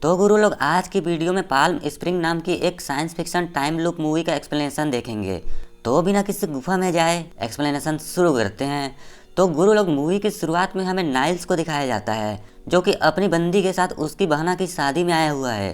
तो गुरु लोग आज की वीडियो में पाल्म स्प्रिंग नाम की एक science fiction time loop movie का एक्सप्लेनेशन देखेंगे। तो बिना किसी गुफा में जाए एक्सप्लेनेशन शुरू करते हैं। तो गुरु लोग मूवी की शुरुआत में हमें नाइल्स को दिखाया जाता है, जो कि अपनी बंदी के साथ उसकी बहना की शादी में आया हुआ है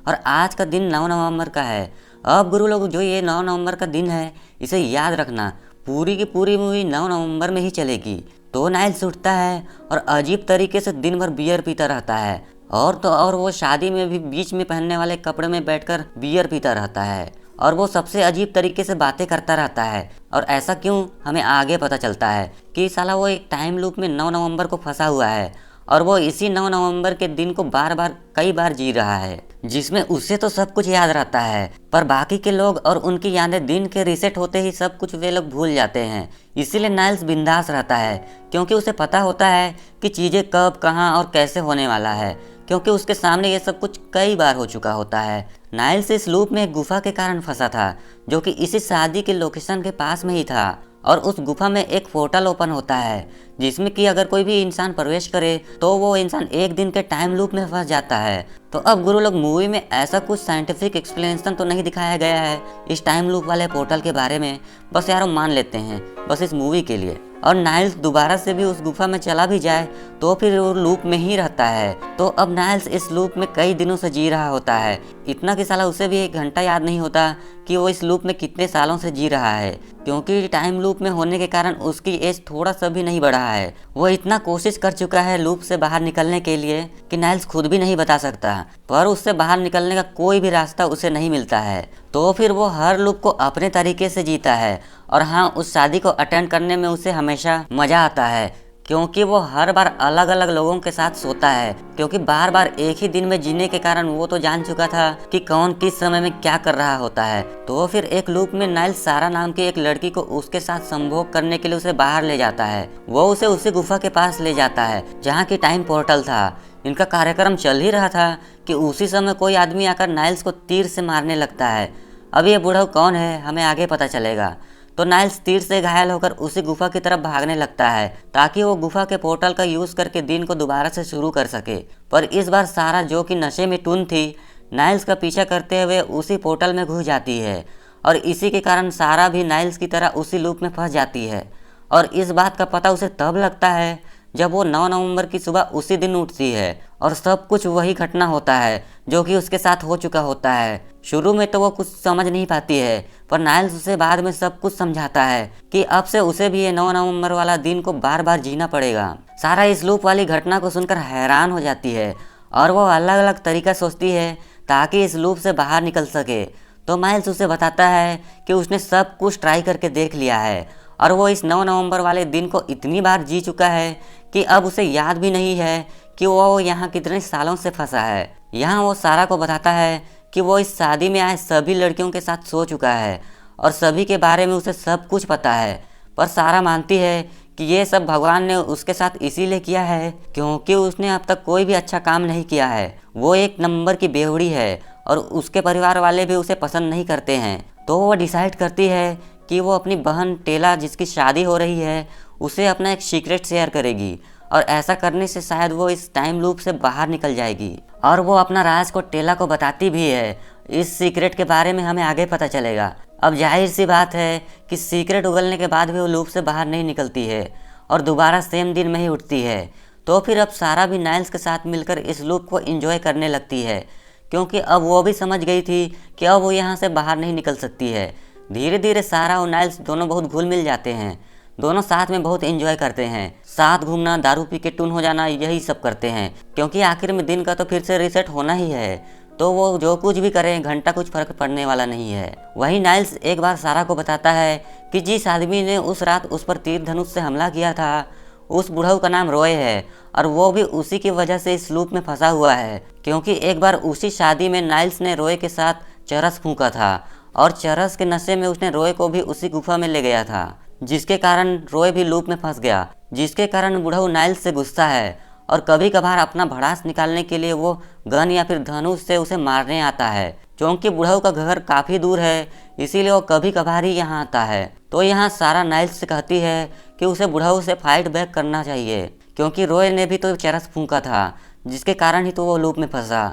और आज का दिन 9 नवंबर का है। अब गुरु लोग जो ये 9 नवंबर का दिन है इसे याद रखना, पूरी की पूरी मूवी 9 नवंबर में ही चलेगी। तो नाइल्स उठता है और अजीब तरीके से दिन भर बियर पीता रहता है और वो शादी में भी बीच में पहनने वाले कपड़े में बैठकर बियर पीता रहता है और वो सबसे अजीब तरीके से बातें करता रहता है। और ऐसा क्यों हमें आगे पता चलता है कि साला वो एक टाइम लूप में 9 नवंबर को फंसा हुआ है और वो इसी 9 नवंबर के दिन को बार बार कई बार जी रहा है, जिसमें उसे तो सब कुछ याद रहता है पर बाकी के लोग और उनकी यादें दिन के रीसेट होते ही सब कुछ वे लोग भूल जाते हैं। इसीलिए नाइल्स बिंदास रहता है क्योंकि उसे पता होता है कि चीज़ें कब कहाँ और कैसे होने वाला है, क्योंकि उसके सामने ये सब कुछ कई बार हो चुका होता है। नाइल्स इस लूप में एक गुफा के कारण फंसा था, जो कि इसी शादी के लोकेशन के पास में ही था और उस गुफा में एक पोर्टल ओपन होता है जिसमें कि अगर कोई भी इंसान प्रवेश करे तो वो इंसान एक दिन के टाइम लूप में फंस जाता है। तो अब गुरु लोग मूवी में ऐसा कुछ साइंटिफिक एक्सप्लेनेशन तो नहीं दिखाया गया है इस टाइम लूप वाले पोर्टल के बारे में, बस यार मान लेते हैं बस इस मूवी के लिए। और नाइल्स दोबारा से भी उस गुफा में चला भी जाए तो फिर वो लूप में ही रहता है। तो अब नाइल्स इस लूप में कई दिनों से जी रहा होता है, इतना कि साला उसे भी 1 घंटा याद नहीं होता कि वो इस लूप में कितने सालों से जी रहा है, क्योंकि टाइम लूप में होने के कारण उसकी एज थोड़ा सा भी नहीं बढ़ा है। वो इतना कोशिश कर चुका है लूप से बाहर निकलने के लिए कि नाइल्स खुद भी नहीं बता सकता, पर उससे बाहर निकलने का कोई भी रास्ता उसे नहीं मिलता है। तो फिर वो हर लूप को अपने तरीके से जीता है और हाँ, उस शादी को अटेंड करने में उसे हमेशा मज़ा आता है क्योंकि वो हर बार अलग अलग लोगों के साथ सोता है, क्योंकि बार बार एक ही दिन में जीने के कारण वो तो जान चुका था कि कौन किस समय में क्या कर रहा होता है। तो फिर एक लूप में नाइल्स सारा नाम की एक लड़की को उसके साथ संभोग करने के लिए उसे बाहर ले जाता है। वो उसे उसी गुफा के पास ले जाता है जहाँ की टाइम पोर्टल था। इनका कार्यक्रम चल ही रहा था कि उसी समय कोई आदमी आकर नाइल्स को तीर से मारने लगता है। अब ये बूढ़ा कौन है हमें आगे पता चलेगा। तो नाइल्स तीर से घायल होकर उसी गुफा की तरफ भागने लगता है ताकि वो गुफा के पोर्टल का यूज़ करके दिन को दोबारा से शुरू कर सके। पर इस बार सारा, जो कि नशे में टून थी, नाइल्स का पीछा करते हुए उसी पोर्टल में घुस जाती है और इसी के कारण सारा भी नाइल्स की तरह उसी लूप में फंस जाती है। और इस बात का पता उसे तब लगता है जब वो 9 नवंबर की सुबह उसी दिन उठती है और सब कुछ वही घटना होता है जो कि उसके साथ हो चुका होता है। शुरू में तो वो कुछ समझ नहीं पाती है, पर नाइल्स उसे बाद में सब कुछ समझाता है कि अब से उसे भी ये 9 नवंबर वाला दिन को बार बार जीना पड़ेगा। सारा इस लूप वाली घटना को सुनकर हैरान हो जाती है और वो अलग अलग तरीका सोचती है ताकि इस लूप से बाहर निकल सके। तो नाइल्स उसे बताता है कि उसने सब कुछ ट्राई करके देख लिया है और वो इस 9 नवंबर वाले दिन को इतनी बार जी चुका है कि अब उसे याद भी नहीं है कि वो यहाँ कितने सालों से फंसा है। यहाँ वो सारा को बताता है कि वो इस शादी में आए सभी लड़कियों के साथ सो चुका है और सभी के बारे में उसे सब कुछ पता है। पर सारा मानती है कि ये सब भगवान ने उसके साथ इसीलिए किया है क्योंकि उसने अब तक कोई भी अच्छा काम नहीं किया है। वो एक नंबर की बेवड़ी है और उसके परिवार वाले भी उसे पसंद नहीं करते हैं। तो वो डिसाइड करती है कि वो अपनी बहन टेला, जिसकी शादी हो रही है, उसे अपना एक सीक्रेट शेयर करेगी और ऐसा करने से शायद वो इस टाइम लूप से बाहर निकल जाएगी। और वो अपना राज को टेला को बताती भी है। इस सीक्रेट के बारे में हमें आगे पता चलेगा। अब जाहिर सी बात है कि सीक्रेट उगलने के बाद भी वो लूप से बाहर नहीं निकलती है और दोबारा सेम दिन में ही उठती है। तो फिर अब सारा भी नाइल्स के साथ मिलकर इस लूप को एंजॉय करने लगती है, क्योंकि अब वो भी समझ गई थी कि अब वो यहाँ से बाहर नहीं निकल सकती है। धीरे धीरे सारा और नाइल्स दोनों बहुत घुल मिल जाते हैं। दोनों साथ में बहुत एंजॉय करते हैं, साथ घूमना, दारू पी के टून हो जाना, यही सब करते हैं, क्योंकि आखिर में दिन का तो फिर से रीसेट होना ही है। तो वो जो कुछ भी करें घंटा कुछ फर्क पड़ने वाला नहीं है। वहीं नाइल्स एक बार सारा को बताता है कि जिस आदमी ने उस रात उस पर तीर धनुष से हमला किया था उस बुढ़ऊ का नाम रॉय है और वो भी उसी की वजह से इस लूप में फंसा हुआ है, क्योंकि एक बार उसी शादी में नाइल्स ने रॉय के साथ चरस फूंका था और चरस के नशे में उसने रॉय को भी उसी गुफा में ले गया था, जिसके कारण रॉय भी लूप में फंस गया, जिसके कारण बुढ़ऊ नाइल्स से गुस्सा है और कभी कभार अपना भड़ास निकालने के लिए वो गन या फिर धनुष से उसे मारने आता है। क्योंकि बुढ़ऊ का घर काफ़ी दूर है इसीलिए वो कभी कभार ही यहाँ आता है। तो यहाँ सारा नाइल्स से कहती है कि उसे बुढ़ऊ से फाइट बैक करना चाहिए, क्योंकि रॉय ने भी तो चरस फूंका था जिसके कारण ही तो वो लूप में फंसा।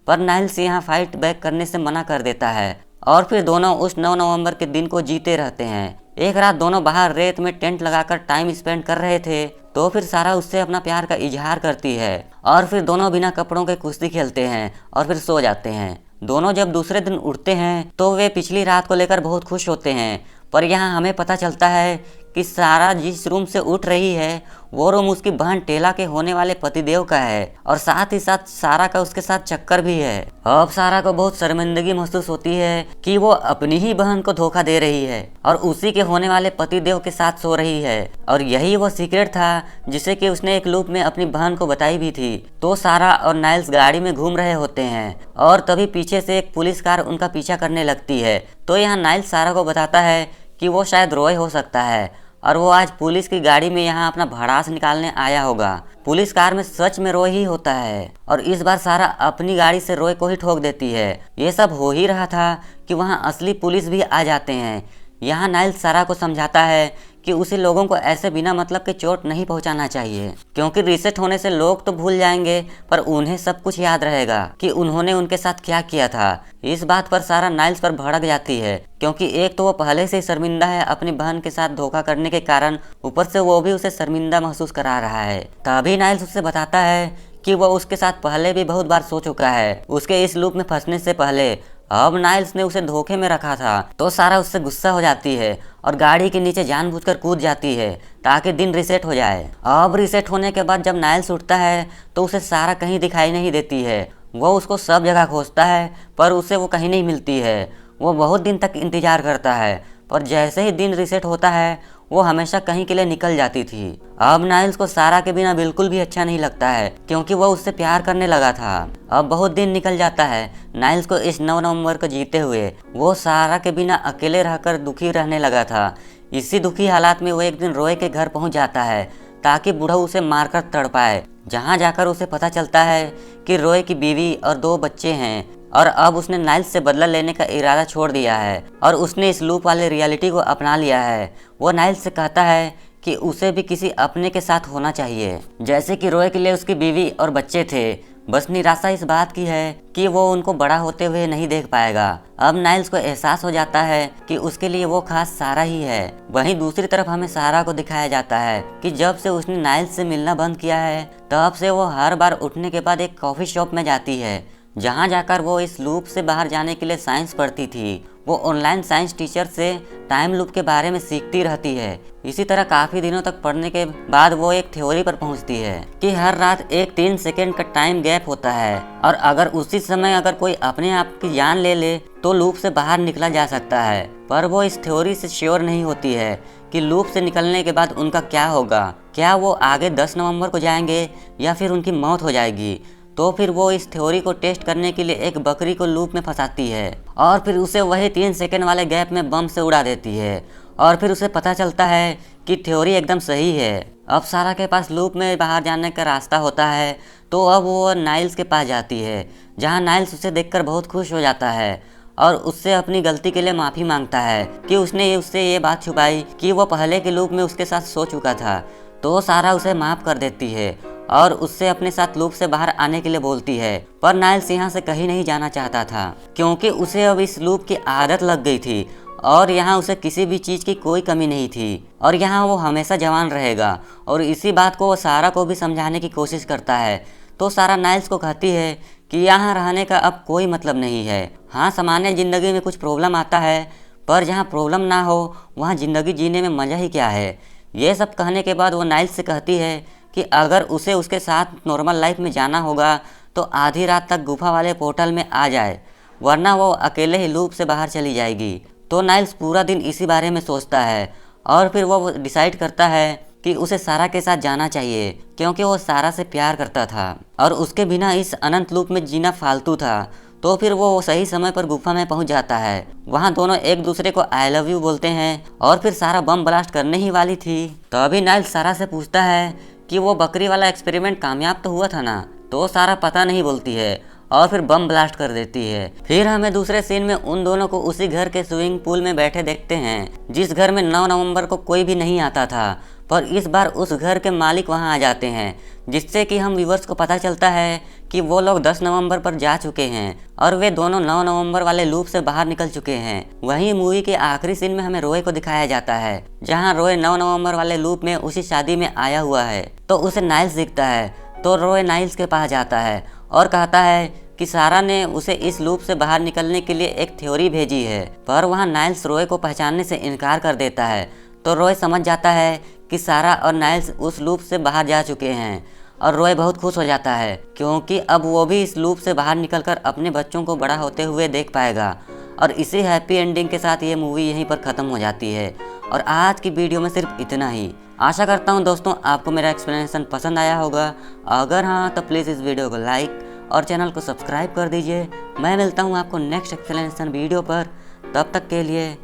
पर नाइल्स यहाँ फाइट बैक करने से मना कर देता है और फिर दोनों उस 9 नवंबर के दिन को जीते रहते हैं। एक रात दोनों बाहर रेत में टेंट लगाकर टाइम स्पेंड कर रहे थे तो फिर सारा उससे अपना प्यार का इजहार करती है और फिर दोनों बिना कपड़ों के कुश्ती खेलते हैं और फिर सो जाते हैं। दोनों जब दूसरे दिन उठते हैं तो वे पिछली रात को लेकर बहुत खुश होते हैं, पर यहाँ हमें पता चलता है कि सारा जिस रूम से उठ रही है वो रूम उसकी बहन टेला के होने वाले पतिदेव का है और साथ ही साथ सारा का उसके साथ चक्कर भी है। अब सारा को बहुत शर्मिंदगी महसूस होती है कि वो अपनी ही बहन को धोखा दे रही है और उसी के होने वाले पतिदेव के साथ सो रही है और यही वो सीक्रेट था जिसे कि उसने एक लूप में अपनी बहन को बताई भी थी। तो सारा और नाइल्स गाड़ी में घूम रहे होते हैं और तभी पीछे से एक पुलिस कार उनका पीछा करने लगती है। तो यहाँ नाइल्स सारा को बताता है कि वो शायद रॉय हो सकता है और वो आज पुलिस की गाड़ी में यहाँ अपना भड़ास निकालने आया होगा। पुलिस कार में सच में रॉय ही होता है और इस बार सारा अपनी गाड़ी से रॉय को ही ठोक देती है। ये सब हो ही रहा था कि वहाँ असली पुलिस भी आ जाते हैं। यहाँ नाइल्स सारा को समझाता है कि उसे लोगों को ऐसे बिना मतलब के चोट नहीं पहुंचाना चाहिए, क्योंकि रीसेट होने से लोग तो भूल जाएंगे पर उन्हें सब कुछ याद रहेगा कि उन्होंने उनके साथ क्या किया था। इस बात पर सारा नाइल्स पर भड़क जाती है, क्योंकि एक तो वो पहले से ही शर्मिंदा है अपनी बहन के साथ धोखा करने के कारण, ऊपर से वो भी उसे शर्मिंदा महसूस करा रहा है। तभी नाइल्स उससे बताता है कि वो उसके साथ पहले भी बहुत बार सो चुका है, उसके इस लूप में फंसने से पहले। अब नाइल्स ने उसे धोखे में रखा था तो सारा उससे गुस्सा हो जाती है और गाड़ी के नीचे जानबूझकर कूद जाती है ताकि दिन रीसेट हो जाए। अब रीसेट होने के बाद जब नाइल्स उठता है तो उसे सारा कहीं दिखाई नहीं देती है। वो उसको सब जगह खोजता है पर उसे वो कहीं नहीं मिलती है। वो बहुत दिन तक इंतजार करता है पर जैसे ही दिन रीसेट होता है वो हमेशा कहीं के लिए निकल जाती थी। अब नाइल्स को सारा के बिना बिल्कुल भी अच्छा नहीं लगता है, क्योंकि वो उससे प्यार करने लगा था। अब बहुत दिन निकल जाता है नाइल्स को इस 9 नवंबर को जीते हुए। वो सारा के बिना अकेले रहकर दुखी रहने लगा था। इसी दुखी हालात में वो एक दिन रॉय के घर पहुंच जाता है ताकि बूढ़ा उसे मारकर तड़पाए। जहां जाकर उसे पता चलता है कि रॉय की बीवी और 2 बच्चे हैं और अब उसने नाइल्स से बदला लेने का इरादा छोड़ दिया है और उसने इस लूप वाले रियलिटी को अपना लिया है। वो नाइल्स से कहता है कि उसे भी किसी अपने के साथ होना चाहिए, जैसे कि रॉय के लिए उसकी बीवी और बच्चे थे। बस निराशा इस बात की है कि वो उनको बड़ा होते हुए नहीं देख पाएगा। अब नाइल्स को एहसास हो जाता है कि उसके लिए वो खास सारा ही है। वहीं दूसरी तरफ हमें सारा को दिखाया जाता है कि जब से उसने नाइल्स से मिलना बंद किया है तब से वो हर बार उठने के बाद एक कॉफी शॉप में जाती है, जहां जाकर वो इस लूप से बाहर जाने के लिए साइंस पढ़ती थी। वो ऑनलाइन साइंस टीचर से टाइम लूप के बारे में सीखती रहती है। इसी तरह काफ़ी दिनों तक पढ़ने के बाद वो एक थ्योरी पर पहुंचती है कि हर रात एक 3 सेकेंड का टाइम गैप होता है और अगर उसी समय अगर कोई अपने आप की जान ले ले तो लूप से बाहर निकला जा सकता है। पर वो इस थ्योरी से श्योर नहीं होती है कि लूप से निकलने के बाद उनका क्या होगा। क्या वो आगे 10 नवंबर को जाएंगे या फिर उनकी मौत हो जाएगी। तो फिर वो इस थ्योरी को टेस्ट करने के लिए एक बकरी को लूप में फंसाती है और फिर उसे वही 3 सेकेंड वाले गैप में बम से उड़ा देती है और फिर उसे पता चलता है कि थ्योरी एकदम सही है। अब सारा के पास लूप में बाहर जाने का रास्ता होता है तो अब वो नाइल्स के पास जाती है, जहाँ नाइल्स उसे देखकर बहुत खुश हो जाता है और उससे अपनी गलती के लिए माफ़ी मांगता है कि उसने उससे ये बात छुपाई कि वो पहले के लूप में उसके साथ सो चुका था। तो सारा उसे माफ़ कर देती है और उससे अपने साथ लूप से बाहर आने के लिए बोलती है। पर नाइल्स यहाँ से कहीं नहीं जाना चाहता था, क्योंकि उसे अब इस लूप की आदत लग गई थी और यहाँ उसे किसी भी चीज़ की कोई कमी नहीं थी और यहाँ वो हमेशा जवान रहेगा। और इसी बात को वो सारा को भी समझाने की कोशिश करता है। तो सारा नाइल्स को कहती है कि यहाँ रहने का अब कोई मतलब नहीं है। हाँ, सामान्य ज़िंदगी में कुछ प्रॉब्लम आता है, पर जहाँ प्रॉब्लम ना हो वहाँ ज़िंदगी जीने में मज़ा ही क्या है। ये सब कहने के बाद वो नाइल्स से कहती है कि अगर उसे उसके साथ नॉर्मल लाइफ में जाना होगा तो आधी रात तक गुफा वाले पोर्टल में आ जाए, वरना वो अकेले ही लूप से बाहर चली जाएगी। तो नाइल्स पूरा दिन इसी बारे में सोचता है और फिर वो डिसाइड करता है कि उसे सारा के साथ जाना चाहिए, क्योंकि वो सारा से प्यार करता था और उसके बिना इस अनंत लूप में जीना फालतू था। तो फिर वो सही समय पर गुफा में पहुंच जाता है। वहां दोनों एक दूसरे को आई लव यू बोलते हैं और फिर सारा बम ब्लास्ट करने ही वाली थी। तभी नाइल्स सारा से पूछता है कि वो बकरी वाला एक्सपेरिमेंट कामयाब तो हुआ था ना। तो सारा पता नहीं बोलती है और फिर बम ब्लास्ट कर देती है। फिर हमें दूसरे सीन में उन दोनों को उसी घर के स्विमिंग पूल में बैठे देखते हैं, जिस घर में 9 नवंबर को कोई भी नहीं आता था, पर इस बार उस घर के मालिक वहां आ जाते हैं, जिससे कि हम व्यूवर्स को पता चलता है कि वो लोग 10 नवंबर पर जा चुके हैं और वे दोनों 9 नवंबर वाले लूप से बाहर निकल चुके हैं। वहीं मूवी के आखिरी सीन में हमें रॉय को दिखाया जाता है, जहां रॉय 9 नवंबर वाले लूप में उसी शादी में आया हुआ है। तो उसे नाइल्स दिखता है, तो रॉय नाइल्स के पास जाता है और कहता है कि सारा ने उसे इस लूप से बाहर निकलने के लिए एक थ्योरी भेजी है, पर वहाँ नाइल्स रॉय को पहचानने से इनकार कर देता है। तो रॉय समझ जाता है कि सारा और नाइल्स उस लूप से बाहर जा चुके हैं और रॉय बहुत खुश हो जाता है, क्योंकि अब वो भी इस लूप से बाहर निकलकर अपने बच्चों को बड़ा होते हुए देख पाएगा। और इसी हैप्पी एंडिंग के साथ ये मूवी यहीं पर ख़त्म हो जाती है। और आज की वीडियो में सिर्फ इतना ही। आशा करता हूँ दोस्तों आपको मेरा एक्सप्लेनेशन पसंद आया होगा। अगर हाँ तो प्लीज़ इस वीडियो को लाइक और चैनल को सब्सक्राइब कर दीजिए। मैं मिलता हूँ आपको नेक्स्ट एक्सप्लेनेशन वीडियो पर। तब तक के लिए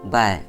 बाय।